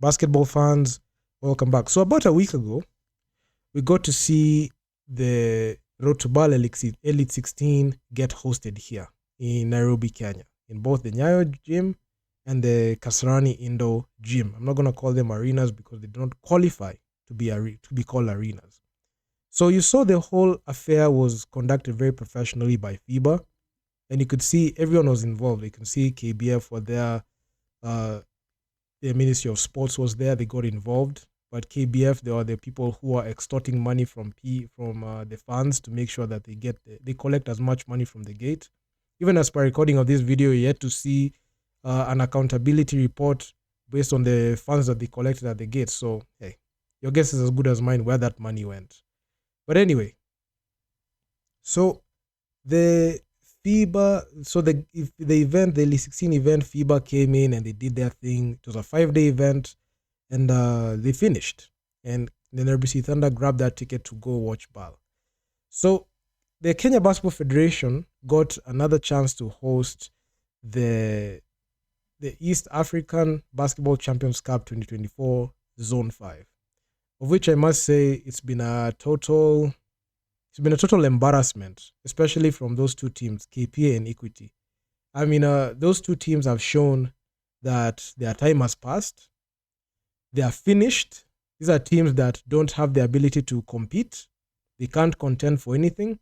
Basketball fans, welcome back. So about a week ago, we got to see the Road to Ball Elite 16 get hosted here in Nairobi, Kenya, in both the Nyayo Gym and the Kasarani Indoor Gym. I'm not going to call them arenas because they don't qualify to be called arenas. So you saw the whole affair was conducted very professionally by FIBA, and you could see everyone was involved. You can see KBF were there, the Ministry of Sports was there. They got involved. But KBF, they are the people who are extorting money from the fans to make sure that they collect as much money from the gate. Even as per recording of this video, yet to see an accountability report based on the funds that they collected at the gate. So hey, your guess is as good as mine where that money went. But anyway, so the FIBA, so the event, the Elite 16 event, FIBA came in and they did their thing. It was a 5-day event. And they finished. And then RBC Thunder grabbed that ticket to go watch ball. So the Kenya Basketball Federation got another chance to host the East African Basketball Champions Cup 2024 Zone 5, of which I must say it's been a total embarrassment, especially from those two teams, KPA and Equity. I mean, those two teams have shown that their time has passed. They are finished. These are teams that don't have the ability to compete. They can't contend for anything.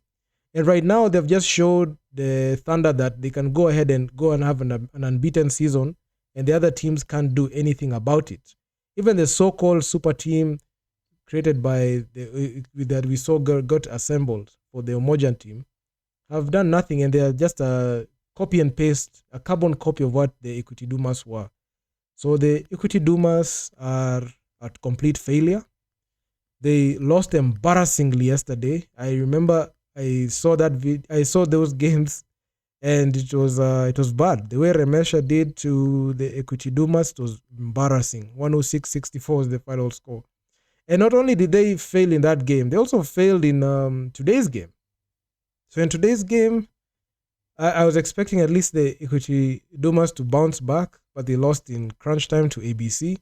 And right now, they've just showed the Thunder that they can go ahead and have an unbeaten season, and the other teams can't do anything about it. Even the so-called super team created by that we saw got assembled for the Umoja team have done nothing, and they are just a copy and paste, a carbon copy of what the Equity Dumas were. So the Equity Dumas are at complete failure. They lost embarrassingly yesterday. I remember I saw I saw those games, and it was bad. The way Remesha did to the Equity Dumas, it was embarrassing. 106-64 was the final score. And not only did they fail in that game, they also failed in today's game. So in today's game, I was expecting at least the Equity Dumas to bounce back, but they lost in crunch time to ABC.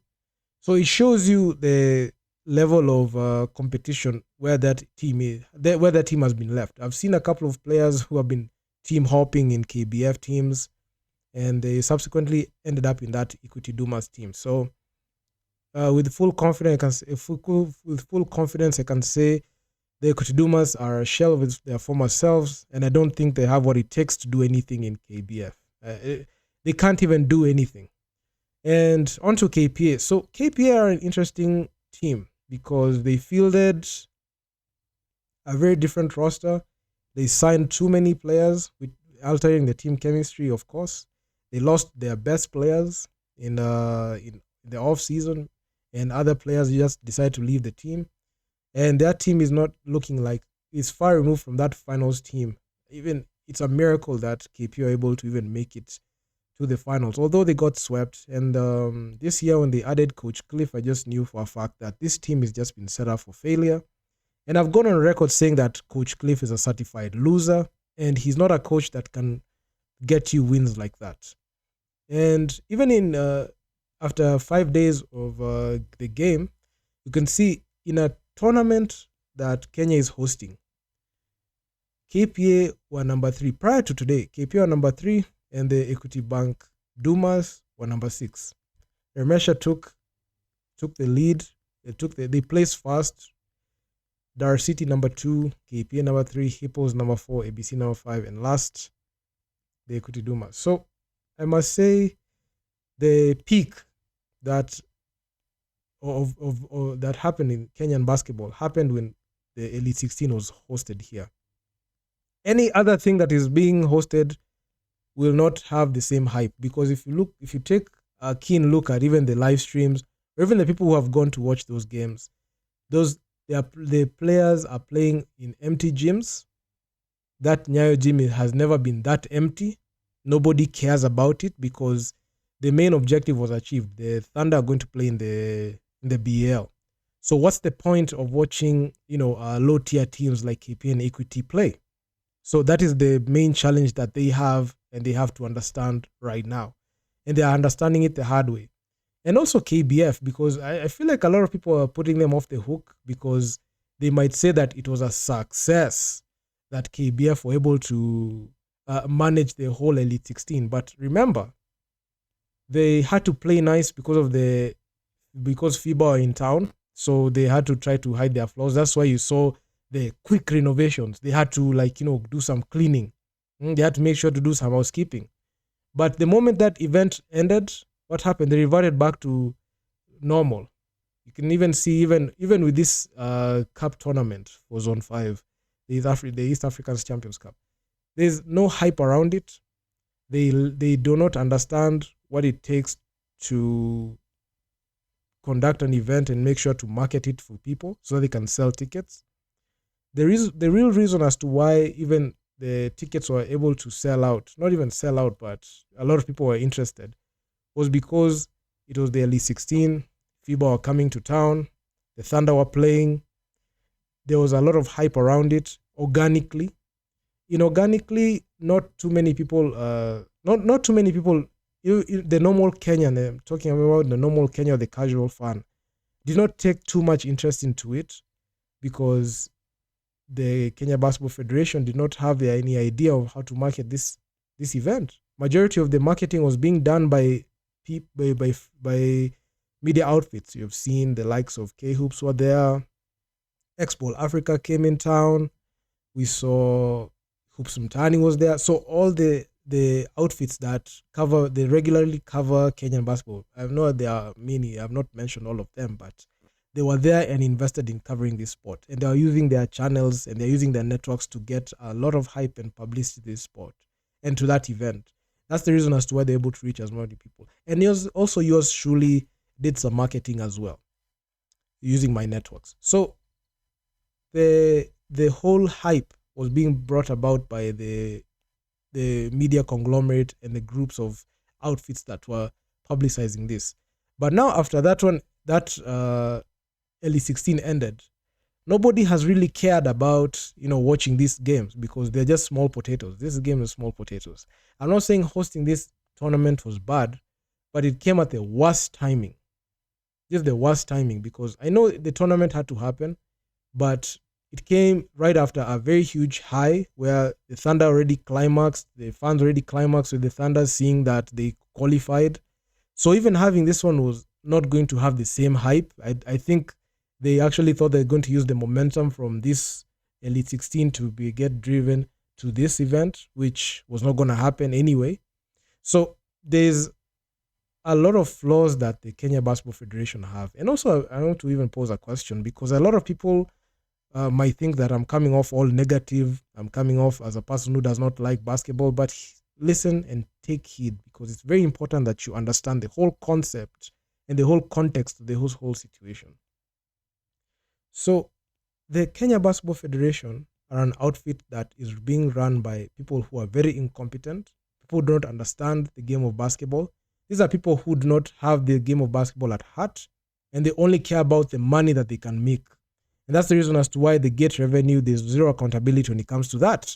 So it shows you the level of competition where that team is, where that team has been left. I've seen a couple of players who have been team hopping in KBF teams, and they subsequently ended up in that Equity Dumas team. So with full confidence, I can say the Equity Dumas are a shell of their former selves, and I don't think they have what it takes to do anything in KBF. They can't even do anything. And on to KPA. So KPA are an interesting team because they fielded a very different roster. They signed too many players, with altering the team chemistry, of course. They lost their best players in the off season, and other players just decided to leave the team. And that team is not looking like it's far removed from that finals team. Even it's a miracle that KP are able to even make it to the finals, although they got swept. And this year when they added Coach Cliff, I just knew for a fact that this team has just been set up for failure. And I've gone on record saying that Coach Cliff is a certified loser, and he's not a coach that can get you wins like that. And even in after 5 days of the game, you can see in a tournament that Kenya is hosting, KPA were number 3. Prior to today, KPA were number 3, and the Equity Bank Dumas were number 6. Remesha took the lead. They placed first. Dar City number 2, KPA number 3, Hippos number 4, ABC number 5, and last, the Equity Dumas. So I must say the peak that that happened in Kenyan basketball happened when the Elite 16 was hosted here. Any other thing that is being hosted will not have the same hype, because if you take a keen look at even the live streams, or even the people who have gone to watch those games, the players are playing in empty gyms. That Nyayo gym has never been that empty. Nobody cares about it because the main objective was achieved. The Thunder are going to play in the BL. So what's the point of watching, low tier teams like KP and Equity play? So that is the main challenge that they have, and they have to understand right now. And they are understanding it the hard way. And also KBF, because I feel like a lot of people are putting them off the hook because they might say that it was a success that KBF were able to manage the whole Elite 16. But remember, they had to play nice because FIBA are in town, so they had to try to hide their flaws. That's why you saw the quick renovations. They had to do some cleaning. They had to make sure to do some housekeeping. But the moment that event ended, what happened? They reverted back to normal. You can even see even with this cup tournament for Zone 5, the East African Champions Cup. There's no hype around it. They do not understand what it takes to conduct an event and make sure to market it for people so they can sell tickets. The real reason as to why even the tickets were able to sell out, not even sell out, but a lot of people were interested, was because it was the Elite 16, FIBA were coming to town, the Thunder were playing, there was a lot of hype around it organically. Inorganically, not too many people, not too many people, the normal Kenyan, I'm talking about the normal Kenyan, the casual fan, did not take too much interest into it because the Kenya Basketball Federation did not have any idea of how to market this event. Majority of the marketing was being done by media outfits. You've seen the likes of K-Hoops were there. Expo Africa came in town. We saw Hoops Mtani was there. So all the outfits that they regularly cover Kenyan basketball. I know there are many. I've not mentioned all of them, but they were there and invested in covering this sport. And they are using their channels and they're using their networks to get a lot of hype and publicity to this sport and to that event. That's the reason as to why they're able to reach as many people. And yours truly did some marketing as well, using my networks. So the whole hype was being brought about by the media conglomerate and the groups of outfits that were publicizing this. But now after that Elite 16 ended, nobody has really cared about watching these games because they're just small potatoes. This game is small potatoes. I'm not saying hosting this tournament was bad, but it came at the worst timing. Just the worst timing, because I know the tournament had to happen, but it came right after a very huge high where the Thunder already climaxed, the fans already climaxed with the Thunder seeing that they qualified. So even having this one was not going to have the same hype. I think they actually thought they're going to use the momentum from this Elite 16 to get driven to this event, which was not going to happen anyway. So there's a lot of flaws that the Kenya Basketball Federation have. And also, I want to even pose a question, because a lot of people might think that I'm coming off all negative. I'm coming off as a person who does not like basketball. But listen and take heed, because it's very important that you understand the whole concept and the whole context of the whole situation. So the Kenya Basketball Federation are an outfit that is being run by people who are very incompetent, people who don't understand the game of basketball. These are people who do not have the game of basketball at heart, and they only care about the money that they can make. And that's the reason as to why they get revenue. There's zero accountability when it comes to that.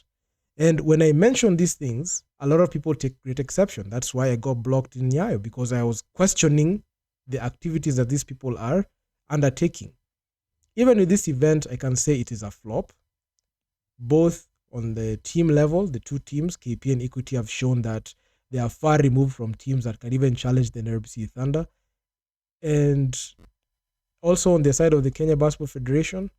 And when I mention these things, a lot of people take great exception. That's why I got blocked in Nyayo, because I was questioning the activities that these people are undertaking. Even with this event, I can say it is a flop. Both on the team level, the two teams, KP and Equity, have shown that they are far removed from teams that can even challenge the Nairobi City Thunder. And also on the side of the Kenya Basketball Federation,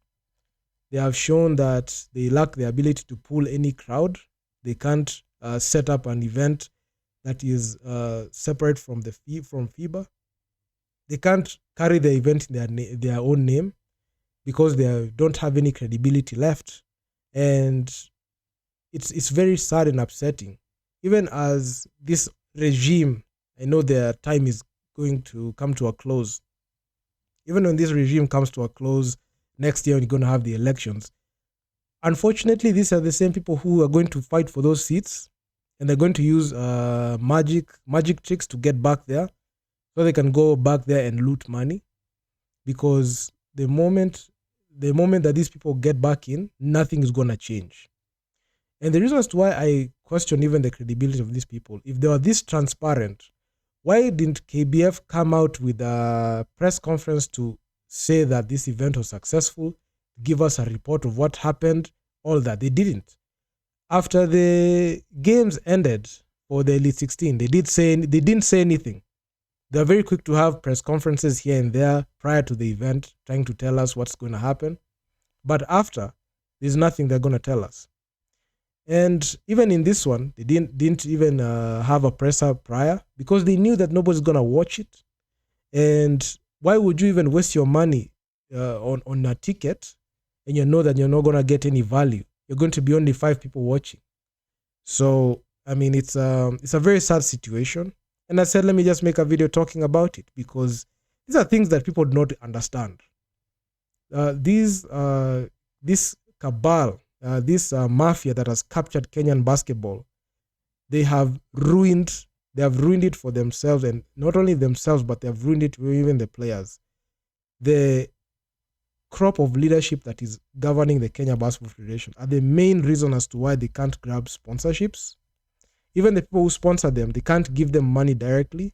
they have shown that they lack the ability to pull any crowd. They can't set up an event that is separate from FIBA. They can't carry the event in their own name because they don't have any credibility left. And it's very sad and upsetting. Even as this regime, I know their time is going to come to a close. Even when this regime comes to a close next year, when you're going to have the elections, unfortunately, these are the same people who are going to fight for those seats, and they're going to use magic tricks to get back there, so they can go back there and loot money. Because the moment that these people get back in, nothing is going to change. And the reason as to why I question even the credibility of these people, if they are this transparent Why didn't KBF come out with a press conference to say that this event was successful, give us a report of what happened, all that? They didn't. After the games ended for the Elite 16, they didn't say anything. They're very quick to have press conferences here and there prior to the event, trying to tell us what's going to happen. But after, there's nothing they're going to tell us. And even in this one, they didn't even have a presser prior, because they knew that nobody's going to watch it. And why would you even waste your money on a ticket and you know that you're not going to get any value? You're going to be only 5 people watching. So, I mean, it's a very sad situation. And I said, let me just make a video talking about it, because these are things that people do not understand. This cabal, this mafia that has captured Kenyan basketball, they have ruined it for themselves, and not only themselves, but they have ruined it for even the players. The crop of leadership that is governing the Kenya Basketball Federation are the main reason as to why they can't grab sponsorships. Even the people who sponsor them, they can't give them money directly.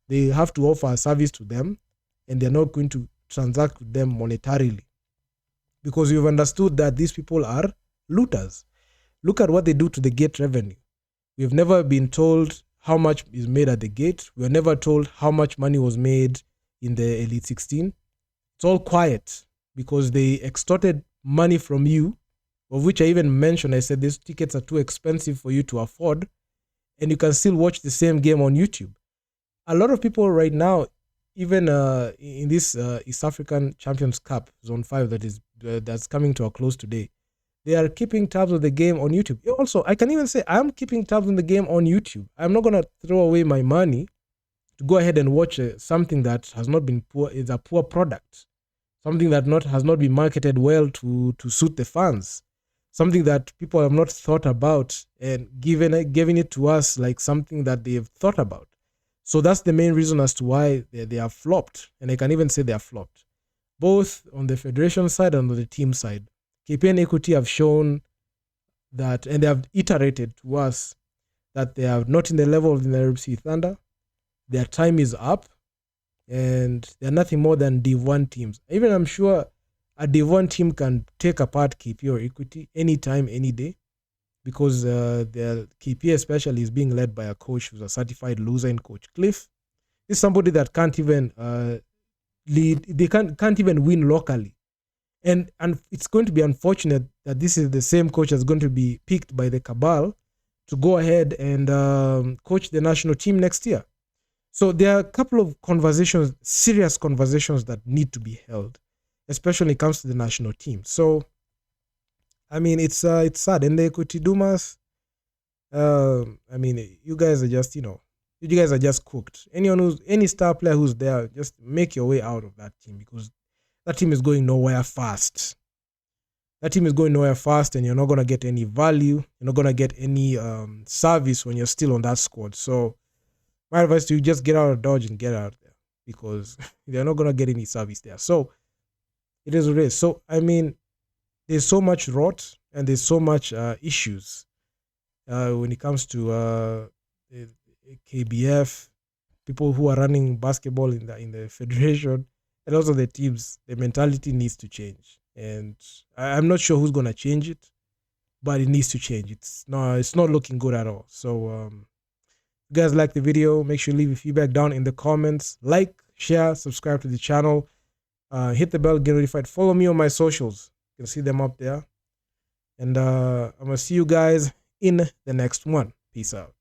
They have to offer a service to them, and they're not going to transact with them monetarily, because you've understood that these people are looters. Look at what they do to the gate revenue. We've never been told how much is made at the gate. We were never told how much money was made in the Elite 16. It's all quiet, because they extorted money from you, of which I even mentioned. I said these tickets are too expensive for you to afford, and you can still watch the same game on YouTube. A lot of people right now, even in this East African Champions Cup, Zone 5, that's coming to a close today, they are keeping tabs of the game on YouTube. Also, I can even say I'm keeping tabs on the game on YouTube. I'm not going to throw away my money to go ahead and watch something that has not been poor, is a poor product, something that has not been marketed well to suit the fans, something that people have not thought about and giving it to us like something that they have thought about. So that's the main reason as to why they are flopped. And I can even say they are flopped, both on the federation side and on the team side. KPA and Equity have shown that, and they have iterated to us, that they are not in the level of the Nairobi City Thunder. Their time is up, and they're nothing more than Div 1 teams. Even I'm sure a Div 1 team can take apart KPA or Equity anytime, any day, because their KPA especially is being led by a coach who's a certified loser in Coach Cliff. He's somebody that can't even lead. They can't even win locally. And it's going to be unfortunate that this is the same coach that's going to be picked by the cabal to go ahead and coach the national team next year. So there are a couple of conversations, serious conversations, that need to be held, especially when it comes to the national team. So, I mean, it's sad. And the Equity Dumas, I mean, you guys are just, you guys are just cooked. Any star player who's there, just make your way out of that team, because that team is going nowhere fast. That team is going nowhere fast, and you're not going to get any value. You're not going to get any service when you're still on that squad. So my advice to you, just get out of Dodge and get out of there, because they're not going to get any service there. So it is what it is. So, I mean, there's so much rot and there's so much issues when it comes to KBF, people who are running basketball in the federation, and also the teams. The mentality needs to change, and I'm not sure who's gonna change it, but it needs to change. It's not looking good at all. So, if you guys like the video, make sure you leave your feedback down in the comments. Like, share, subscribe to the channel, hit the bell, get notified. Follow me on my socials. You can see them up there. And I'm gonna see you guys in the next one. Peace out.